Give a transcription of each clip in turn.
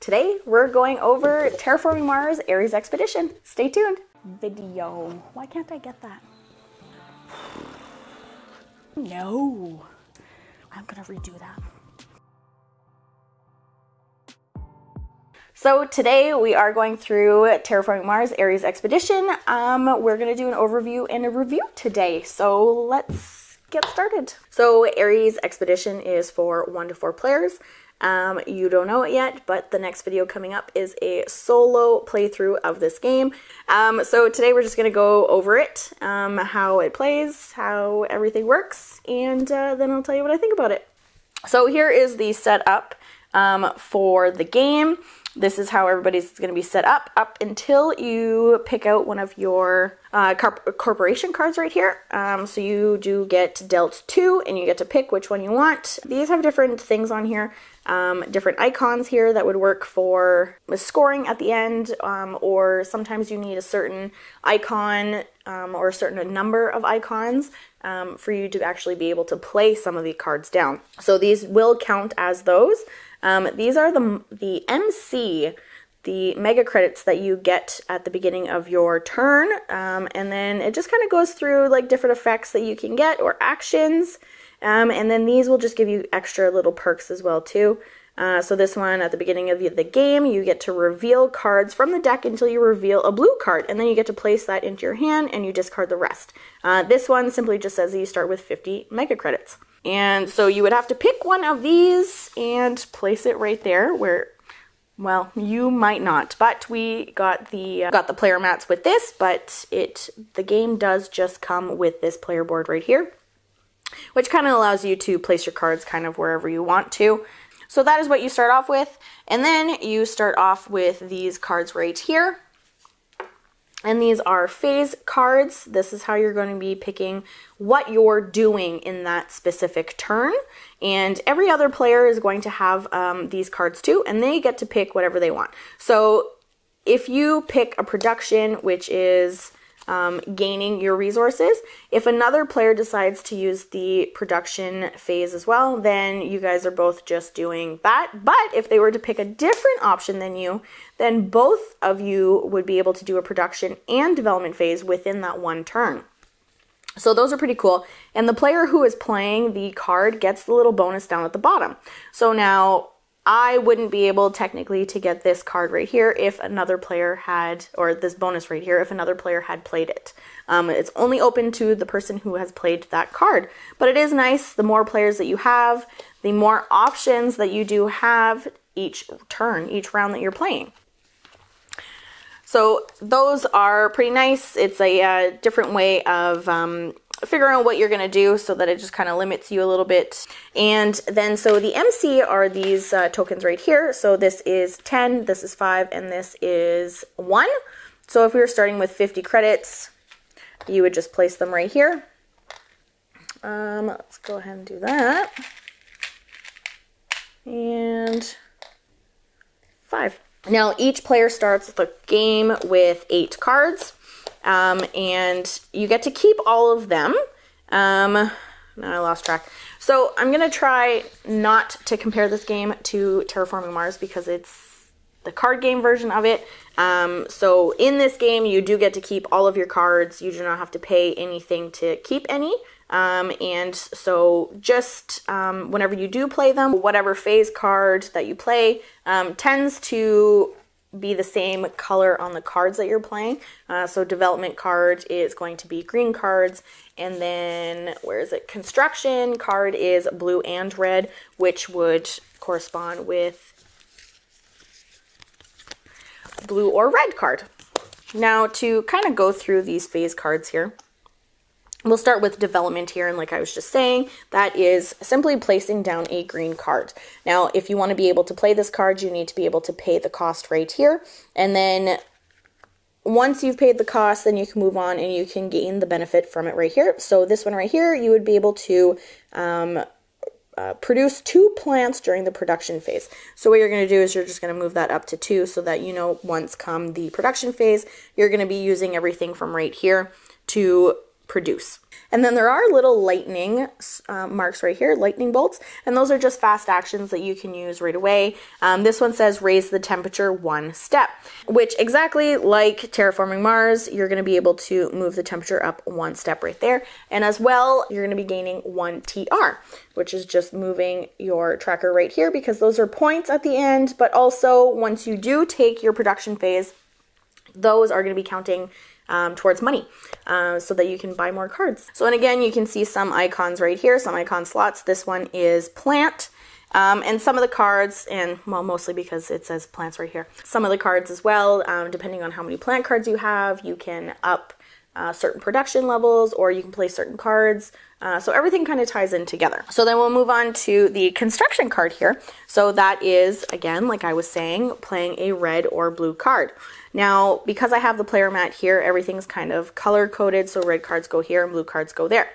Today we're going over Terraforming Mars Ares Expedition. Stay tuned. Video. Why can't I get that? No. I'm gonna redo that. So today we are going through Terraforming Mars Ares Expedition. We're gonna do an overview and a review today. So let's get started. So Ares Expedition is for 1 to 4 players. You don't know it yet, but the next video coming up is a solo playthrough of this game. So today we're just going to go over it, how it plays, how everything works, and then I'll tell you what I think about it. So here is the setup for the game. This is how everybody's going to be set up until you pick out one of your corporation cards right here. So you do get dealt 2 and you get to pick which one you want. These have different things on here, different icons here that would work for scoring at the end, or sometimes you need a certain icon or a certain number of icons for you to actually be able to play some of the cards down. So these will count as those. These are the MC, the mega credits that you get at the beginning of your turn, and then it just kind of goes through like different effects that you can get or actions, and then these will just give you extra little perks as well too. So this one at the beginning of the game, you get to reveal cards from the deck until you reveal a blue card, and then you get to place that into your hand and you discard the rest. This one simply just says that you start with 50 mega credits. And so you would have to pick one of these and place it right there where, well, you might not, but we got the player mats with this, but the game does just come with this player board right here, which kind of allows you to place your cards kind of wherever you want to. So that is what you start off with, and then you start off with these cards right here. And these are phase cards. This is how you're going to be picking what you're doing in that specific turn. And every other player is going to have these cards too, and they get to pick whatever they want. So if you pick a production, which is gaining your resources, if another player decides to use the production phase as well, then you guys are both just doing that. But if they were to pick a different option than you, then both of you would be able to do a production and development phase within that one turn. So those are pretty cool. And the player who is playing the card gets the little bonus down at the bottom. So now I wouldn't be able technically to get this card right here if another player had, or this bonus right here, if another player had played it. It's only open to the person who has played that card. But it is nice, the more players that you have, the more options that you do have each turn, each round that you're playing. So those are pretty nice. It's a different way of figuring out what you're going to do so that it just kind of limits you a little bit. And then so the MC are these tokens right here. So this is 10, this is 5, and this is 1. So if we were starting with 50 credits, you would just place them right here. Let's go ahead and do that. And 5. Now each player starts the game with 8 cards. And you get to keep all of them. Now I lost track. So I'm going to try not to compare this game to Terraforming Mars because it's the card game version of it. So in this game, you do get to keep all of your cards. You do not have to pay anything to keep any. And so just whenever you do play them, whatever phase card that you play tends to be the same color on the cards that you're playing. So development card is going to be green cards, and then where is it? Construction card is blue and red, which would correspond with blue or red card. Now to kind of go through these phase cards here, we'll start with development here, and like I was just saying, that is simply placing down a green card. Now, if you want to be able to play this card, you need to be able to pay the cost right here, and then once you've paid the cost, then you can move on and you can gain the benefit from it right here. So this one right here, you would be able to produce 2 plants during the production phase. So what you're going to do is you're just going to move that up to 2 so that, you know, once come the production phase, you're going to be using everything from right here to produce. And then there are little lightning marks right here, lightning bolts, and those are just fast actions that you can use right away. This one says raise the temperature 1 step, which exactly like Terraforming Mars, you're going to be able to move the temperature up 1 step right there. And as well, you're going to be gaining 1 TR, which is just moving your tracker right here because those are points at the end, but also once you do take your production phase, those are going to be counting towards money so that you can buy more cards. So, and again, you can see some icons right here, some icon slots. This one is plant. And some of the cards, and well, mostly because it says plants right here, some of the cards as well, depending on how many plant cards you have, you can up certain production levels, or you can play certain cards. So everything kind of ties in together. So then we'll move on to the construction card here. So that is, again, like I was saying, playing a red or blue card. Now, because I have the player mat here, everything's kind of color coded. So red cards go here and blue cards go there.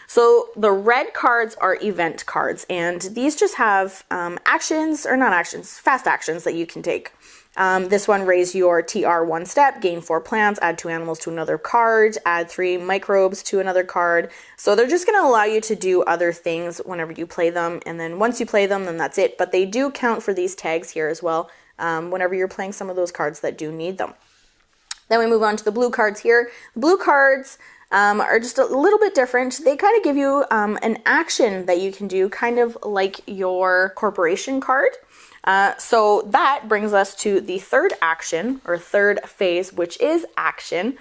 So the red cards are event cards, and these just have actions, or not actions, fast actions that you can take. This one, raise your TR 1 step, gain 4 plants, add 2 animals to another card, add 3 microbes to another card. So they're just going to allow you to do other things whenever you play them, and then once you play them, then that's it. But they do count for these tags here as well, whenever you're playing some of those cards that do need them. Then we move on to the blue cards here. The blue cards are just a little bit different. They kind of give you an action that you can do, kind of like your corporation card. So that brings us to the third action, or third phase, which is action.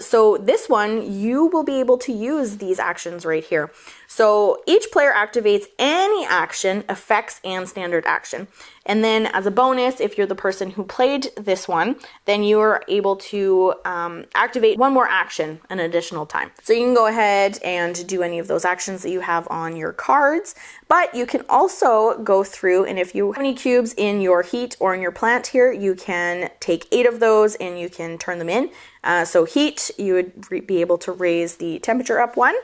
So this one, you will be able to use these actions right here. So each player activates any action, effects, and standard action. And then as a bonus, if you're the person who played this one, then you are able to activate 1 more action an additional time. So you can go ahead and do any of those actions that you have on your cards, but you can also go through, and if you have any cubes in your heat or in your plant here, you can take 8 of those and you can turn them in. So heat, you would be able to raise the temperature up 1.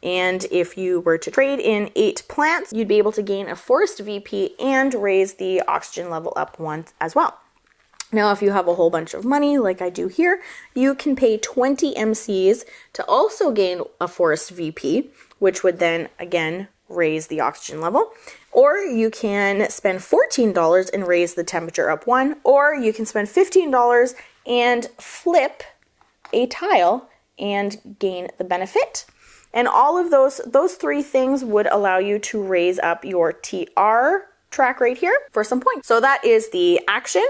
And if you were to trade in 8 plants, you'd be able to gain a forest VP and raise the oxygen level up 1 as well. Now, if you have a whole bunch of money, like I do here, you can pay 20 MCs to also gain a forest VP, which would then, again, raise the oxygen level. Or you can spend $14 and raise the temperature up 1, or you can spend $15 and flip a tile and gain the benefit. And all of those 3 things would allow you to raise up your TR track right here for some points. So that is the action.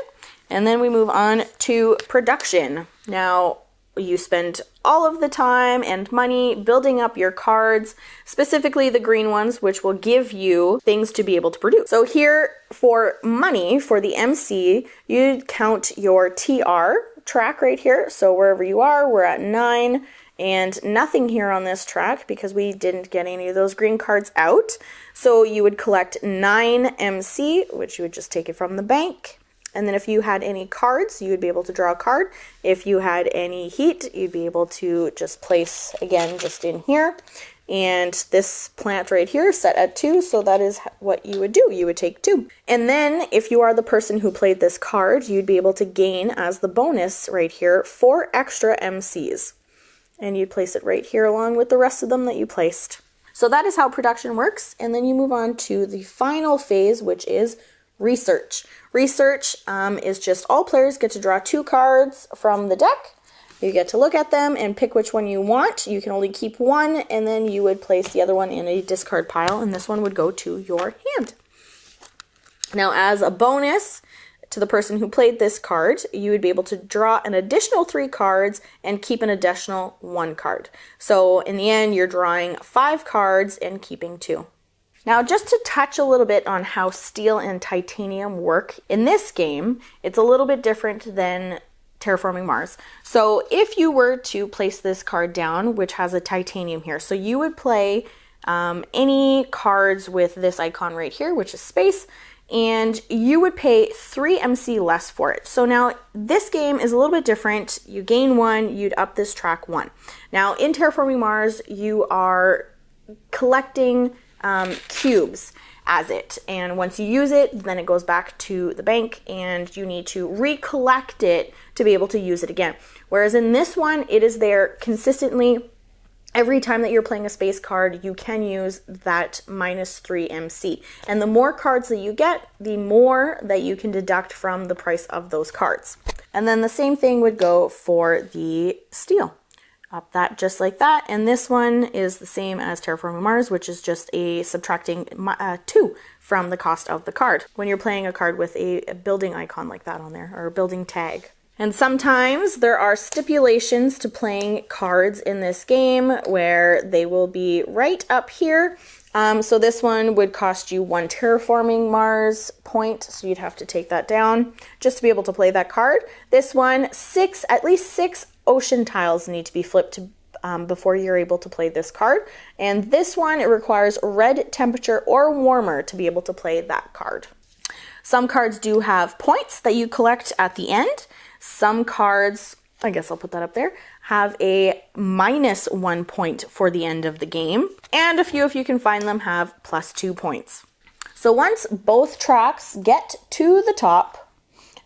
And then we move on to production. Now, you spend all of the time and money building up your cards, specifically the green ones, which will give you things to be able to produce. So here for money, for the MC, you count your TR track right here. So wherever you are, we're at 9. And nothing here on this track because we didn't get any of those green cards out. So you would collect 9 MC, which you would just take it from the bank. And then if you had any cards, you would be able to draw a card. If you had any heat, you'd be able to just place, again, just in here. And this plant right here is set at 2, so that is what you would do. You would take 2. And then if you are the person who played this card, you'd be able to gain, as the bonus right here, 4 extra MCs. And you'd place it right here along with the rest of them that you placed. So that is how production works. And then you move on to the final phase, which is research. Research is just all players get to draw 2 cards from the deck. You get to look at them and pick which one you want. You can only keep 1, and then you would place the other one in a discard pile, and this one would go to your hand. Now, as a bonus to the person who played this card, you would be able to draw an additional 3 cards and keep an additional 1 card. So in the end, you're drawing 5 cards and keeping 2. Now, just to touch a little bit on how steel and titanium work in this game, it's a little bit different than Terraforming Mars. So if you were to place this card down, which has a titanium here, so you would play any cards with this icon right here, which is space, and you would pay 3 MC less for it. So now this game is a little bit different. You gain 1, you'd up this track 1. Now in Terraforming Mars, you are collecting cubes as it, and once you use it, then it goes back to the bank and you need to recollect it to be able to use it again. Whereas in this one, it is there consistently every time that you're playing a space card, you can use that -3 MC. And the more cards that you get, the more that you can deduct from the price of those cards. And then the same thing would go for the steel. Up that just like that. And this one is the same as Terraforming Mars, which is just a subtracting 2 from the cost of the card when you're playing a card with a building icon like that on there, or a building tag. And sometimes there are stipulations to playing cards in this game where they will be right up here. So this one would cost you 1 Terraforming Mars point, so you'd have to take that down just to be able to play that card. This one, at least 6 ocean tiles need to be flipped before you're able to play this card. And this one, it requires red temperature or warmer to be able to play that card. Some cards do have points that you collect at the end. Some cards, I guess I'll put that up there, have a -1 point for the end of the game. And a few, if you can find them, have +2 points. So once both tracks get to the top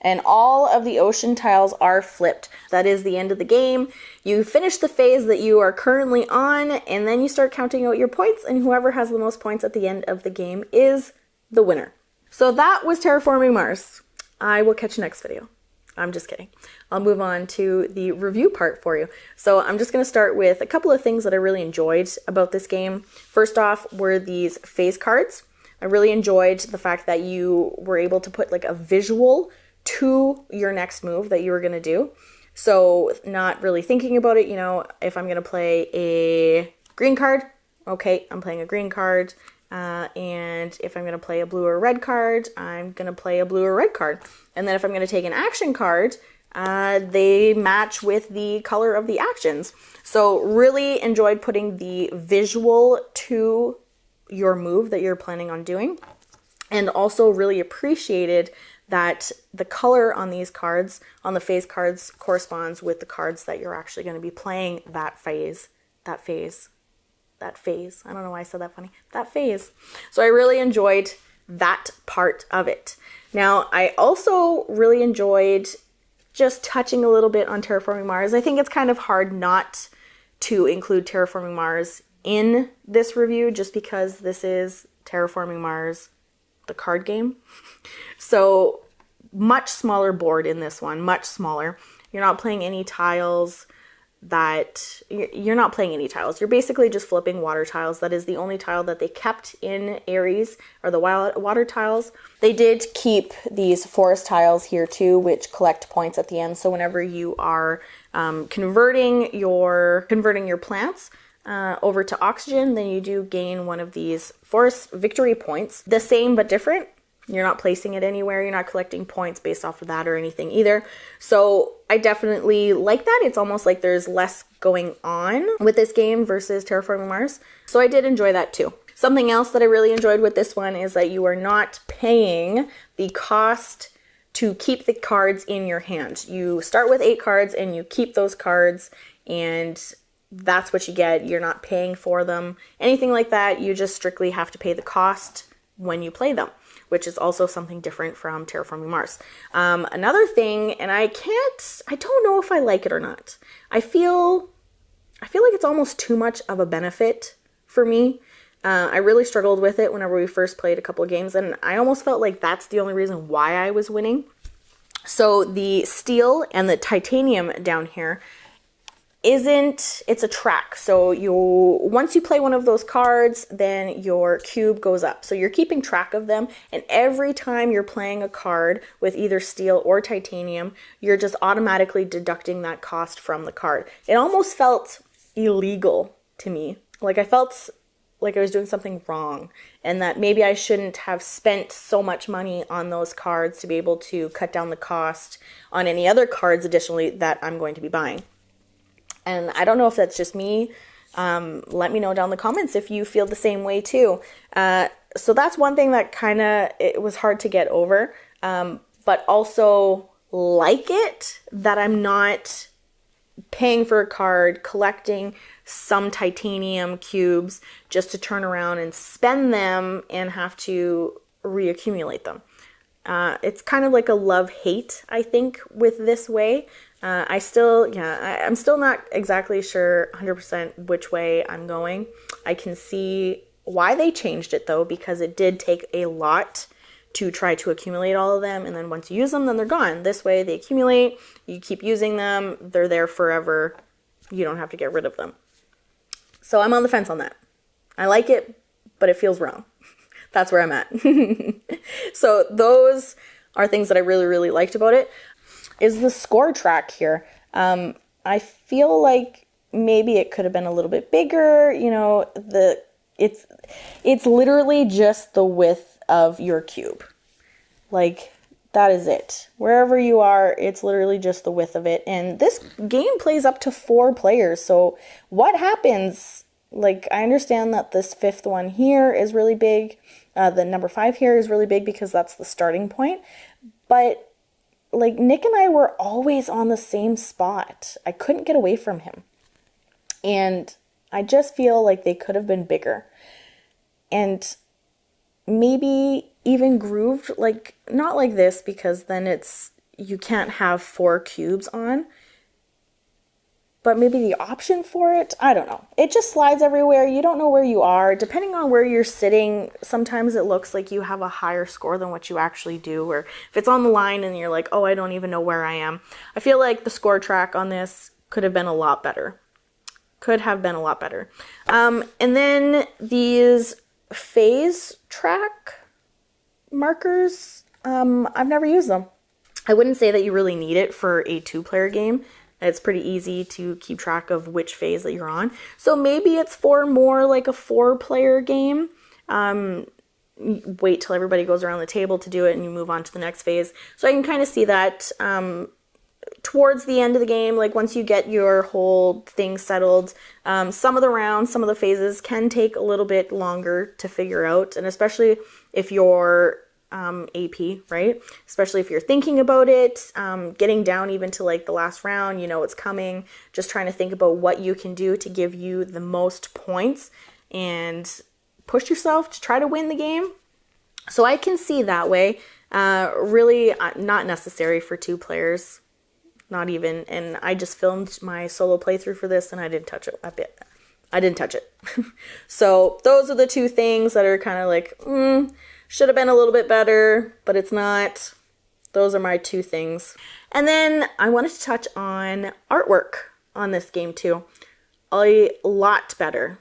and all of the ocean tiles are flipped, that is the end of the game. You finish the phase that you are currently on, and then you start counting out your points, and whoever has the most points at the end of the game is the winner. So that was Terraforming Mars. I will catch you next video. I'm just kidding. I'll move on to the review part for you. So I'm just going to start with a couple of things that I really enjoyed about this game. First off were these phase cards. I really enjoyed the fact that you were able to put like a visual to your next move that you were going to do. So not really thinking about it, you know, if I'm going to play a green card, okay, I'm playing a green card. And if I'm going to play a blue or red card, I'm going to play a blue or red card. And then if I'm going to take an action card, they match with the color of the actions. So really enjoyed putting the visual to your move that you're planning on doing. And also really appreciated that the color on these cards, on the phase cards, corresponds with the cards that you're actually going to be playing that phase. I don't know why I said that funny. That phase. So I really enjoyed that part of it. Now, I also really enjoyed just touching a little bit on Terraforming Mars. I think it's kind of hard not to include Terraforming Mars in this review just because this is Terraforming Mars, the card game. So much smaller board in this one, much smaller. You're not playing any tiles. You're not playing any tiles. You're basically just flipping water tiles. That is the only tile that they kept in Ares, or the water tiles. They did keep these forest tiles here too, which collect points at the end. So whenever you are converting your plants over to oxygen, then you do gain one of these forest victory points. The same but different. You're not placing it anywhere. You're not collecting points based off of that or anything either. So I definitely like that. It's almost like there's less going on with this game versus Terraforming Mars. So I did enjoy that too. Something else that I really enjoyed with this one is that you are not paying the cost to keep the cards in your hand. You start with 8 cards and you keep those cards, and that's what you get. You're not paying for them, anything like that. You just strictly have to pay the cost when you play them, which is also something different from Terraforming Mars. Another thing, and I don't know if I like it or not. I feel like it's almost too much of a benefit for me. I really struggled with it whenever we first played a couple of games, and I almost felt like that's the only reason why I was winning. So the steel and the titanium down here it's a track. So once you play one of those cards, then your cube goes up. So you're keeping track of them, and every time you're playing a card with either steel or titanium, you're just automatically deducting that cost from the card. It almost felt illegal to me. Like I felt like I was doing something wrong, and that maybe I shouldn't have spent so much money on those cards to be able to cut down the cost on any other cards additionally that I'm going to be buying. And I don't know if that's just me. Let me know down in the comments if you feel the same way too. So that's one thing that it was hard to get over. But also like it that I'm not paying for a card, collecting some titanium cubes just to turn around and spend them and have to reaccumulate them. It's kind of like a love-hate, I think, with this way. I'm still not exactly sure 100% which way I'm going. I can see why they changed it though, because it did take a lot to try to accumulate all of them, and then once you use them, then they're gone. This way they accumulate, you keep using them, they're there forever, you don't have to get rid of them. So I'm on the fence on that. I like it, but it feels wrong. That's where I'm at. So those are things that I really, really liked about it. Is the score track here. I feel like maybe it could have been a little bit bigger, you know, it's literally just the width of your cube. Like, that is it. Wherever you are, it's literally just the width of it. And this game plays up to 4 players. So what happens, like, I understand that this 5th one here is really big. The number 5 here is really big because that's the starting point. But, like, Nick and I were always on the same spot. I couldn't get away from him. And I just feel like they could have been bigger. And maybe even grooved, like, not like this, because then you can't have 4 cubes on, but maybe the option for it, I don't know. It just slides everywhere. You don't know where you are. Depending on where you're sitting, sometimes it looks like you have a higher score than what you actually do, or if it's on the line and you're like, oh, I don't even know where I am. I feel like the score track on this could have been a lot better. Could have been a lot better. And then these phase track markers, I've never used them. I wouldn't say that you really need it for a 2-player game. It's pretty easy to keep track of which phase that you're on. So maybe it's for more like a 4-player game. Wait till everybody goes around the table to do it and you move on to the next phase. So I can kind of see that towards the end of the game, like once you get your whole thing settled, some of the rounds, some of the phases can take a little bit longer to figure out, and especially if you're AP, right? Especially if you're thinking about it, getting down even to like the last round, you know it's coming, just trying to think about what you can do to give you the most points and push yourself to try to win the game. So I can see that way. Really not necessary for 2 players. Not even, and I just filmed my solo playthrough for this and I didn't touch it a bit. I didn't touch it. So those are the 2 things that are kind of like, should have been a little bit better, but it's not. Those are my 2 things. And then I wanted to touch on artwork on this game too. A lot better.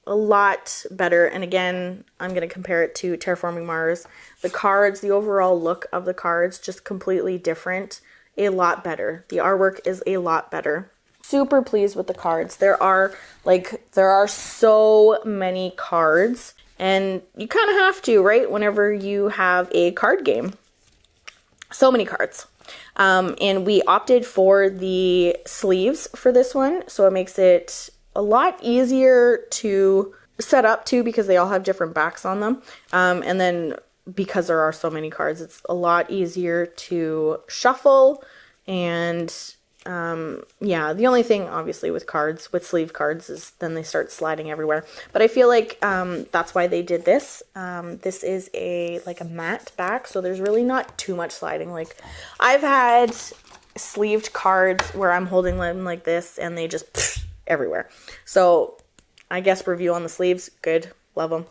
A lot better. And again, I'm going to compare it to Terraforming Mars. The cards, the overall look of the cards, just completely different. A lot better. The artwork is a lot better. Super pleased with the cards. There are so many cards, and you kind of have to, right? Whenever you have a card game. So many cards. And we opted for the sleeves for this one, so it makes it a lot easier to set up too, because they all have different backs on them. And then because there are so many cards, it's a lot easier to shuffle. And yeah, the only thing obviously with sleeve cards, is then they start sliding everywhere. But I feel like that's why they did this. This is a matte back, so there's really not too much sliding. Like, I've had sleeved cards where I'm holding them like this and they just everywhere. So I guess review on the sleeves, good. Love them.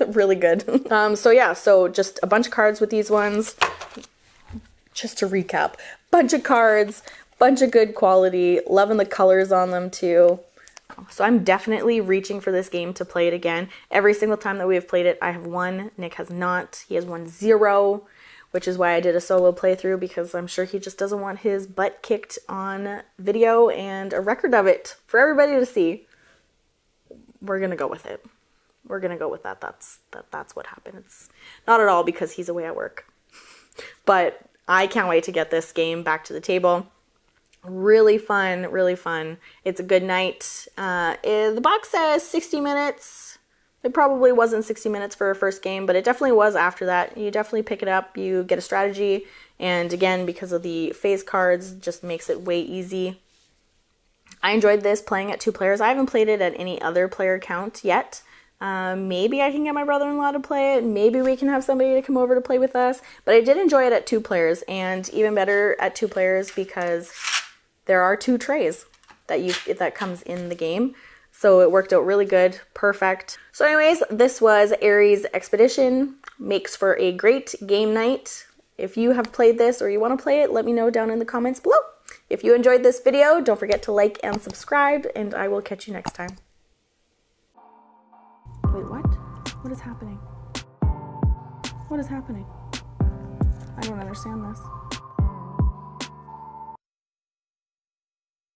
Really good. So yeah, so just a bunch of cards with these ones. Just to recap, bunch of cards, bunch of good quality, loving the colors on them too. So I'm definitely reaching for this game to play it again. Every single time that we have played it, I have won. Nick has not. He has won 0, which is why I did a solo playthrough, because I'm sure he just doesn't want his butt kicked on video and a record of it for everybody to see. We're gonna go with it. We're gonna go with that. That's what happened. It's not at all because he's away at work. But I can't wait to get this game back to the table. Really fun, really fun. It's a good night. The box says 60 minutes. It probably wasn't 60 minutes for a first game, but it definitely was after that. You definitely pick it up, you get a strategy, and again, because of the phase cards, just makes it way easy. I enjoyed this playing at 2 players. I haven't played it at any other player count yet. Maybe I can get my brother-in-law to play it. Maybe we can have somebody to come over to play with us. But I did enjoy it at 2 players, and even better at 2 players because there are 2 trays that comes in the game. So it worked out really good, perfect. So anyways, this was Ares Expedition. Makes for a great game night. If you have played this or you want to play it, let me know down in the comments below. If you enjoyed this video, don't forget to like and subscribe, and I will catch you next time. Wait, what? What is happening? What is happening? I don't understand this.